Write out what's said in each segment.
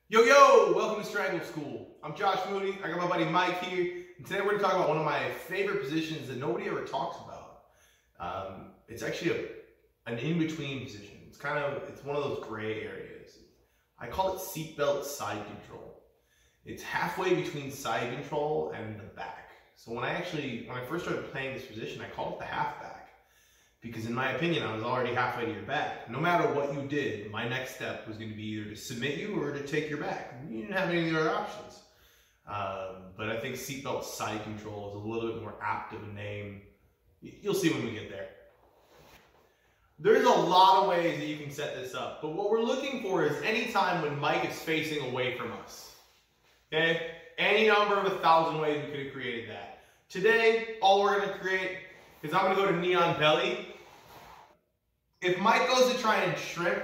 Yo, welcome to Strangle School. I'm Josh Moody. I got my buddy Mike here, and today we're going to talk about one of my favorite positions that nobody ever talks about. It's actually an in-between position. It's one of those gray areas. I call it seatbelt side control. It's halfway between side control and the back. So when I first started playing this position, I called it the half back. Because in my opinion, I was already halfway to your back. No matter what you did, my next step was going to be either to submit you or to take your back. You didn't have any other options. But I think seatbelt side control is a little bit more apt of a name. You'll see when we get there. There's a lot of ways that you can set this up, but what we're looking for is any time when Mike is facing away from us. Okay? Any number of 1,000 ways we could have created that. Today, all we're going to create is I'm going to go to knee on belly. If Mike goes to try and shrimp,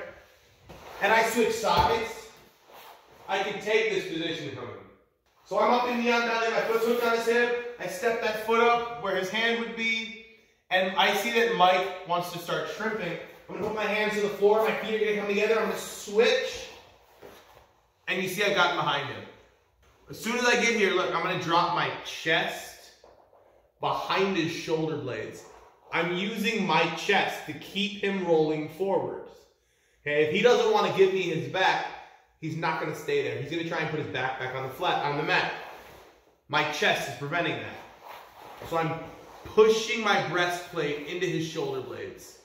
and I switch sides, I can take this position from him. So I'm up in knee on belly, my foot's hooked on his hip, I step that foot up where his hand would be, and I see that Mike wants to start shrimping. I'm going to put my hands to the floor, my feet are going to come together, I'm going to switch, and you see I've gotten behind him. As soon as I get here, look, I'm going to drop my chest behind his shoulder blades. I'm using my chest to keep him rolling forwards. Okay, if he doesn't want to give me his back, he's not going to stay there. He's going to try and put his back on the mat. My chest is preventing that. So I'm pushing my breastplate into his shoulder blades.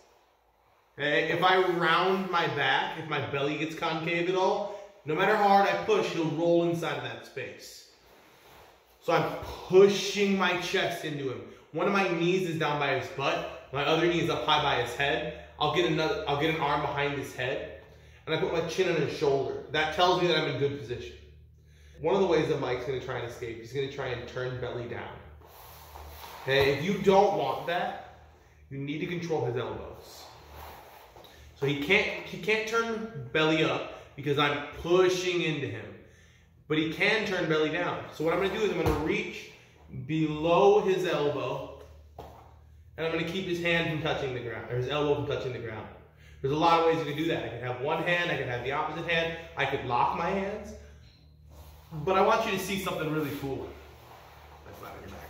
Okay, if I round my back, if my belly gets concave at all, no matter how hard I push, he'll roll inside of that space. So I'm pushing my chest into him. One of my knees is down by his butt. My other knee is up high by his head. I'll get an arm behind his head. And I put my chin on his shoulder. That tells me that I'm in good position. One of the ways that Mike's going to try and escape, he's going to try and turn belly down. Okay, if you don't want that, you need to control his elbows. So he can't turn belly up because I'm pushing into him. But he can turn belly down. So what I'm going to do is I'm going to reach below his elbow, and I'm going to keep his hand from touching the ground, or his elbow from touching the ground. There's a lot of ways you can do that. I can have one hand, I can have the opposite hand, I could lock my hands, but I want you to see something really cool. That's flat on your back.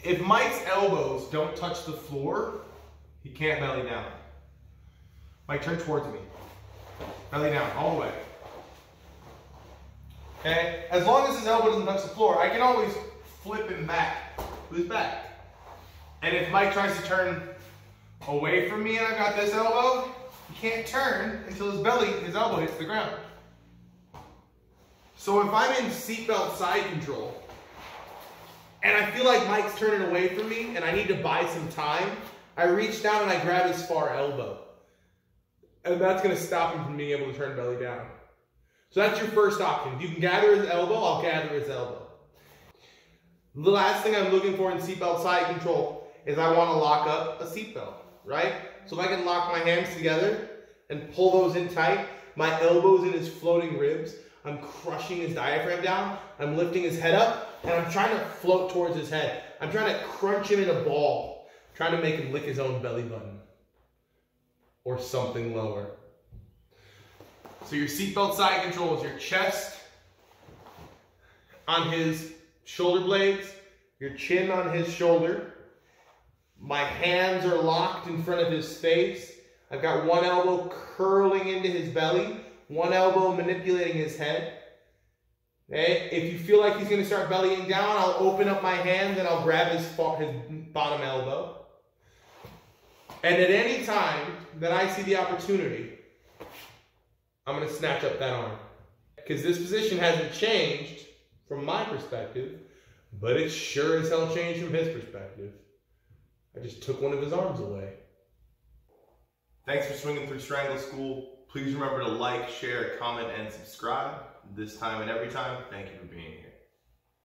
If Mike's elbows don't touch the floor, he can't belly down. Mike, turn towards me. Belly down, all the way. Okay? As long as his elbow doesn't touch the floor, I can always flip him back with his back. And if Mike tries to turn away from me and I've got this elbow, he can't turn until his elbow hits the ground. So if I'm in seatbelt side control, and I feel like Mike's turning away from me and I need to buy some time, I reach down and I grab his far elbow. And that's going to stop him from being able to turn belly down. So that's your first option. If you can gather his elbow, I'll gather his elbow. The last thing I'm looking for in seatbelt side control is I want to lock up a seatbelt, right? So if I can lock my hands together and pull those in tight, my elbow's in his floating ribs, I'm crushing his diaphragm down, I'm lifting his head up, and I'm trying to float towards his head. I'm trying to crunch him in a ball, trying to make him lick his own belly button or something lower. So your seatbelt side control is your chest on his shoulder blades, your chin on his shoulder. My hands are locked in front of his face. I've got one elbow curling into his belly, one elbow manipulating his head. Okay? If you feel like he's going to start bellying down, I'll open up my hands and I'll grab his bottom elbow. And at any time that I see the opportunity, I'm going to snatch up that arm. Because this position hasn't changed from my perspective, but it sure as hell changed from his perspective. I just took one of his arms away. Thanks for swinging through Strangle School. Please remember to like, share, comment, and subscribe. This time and every time, thank you for being here.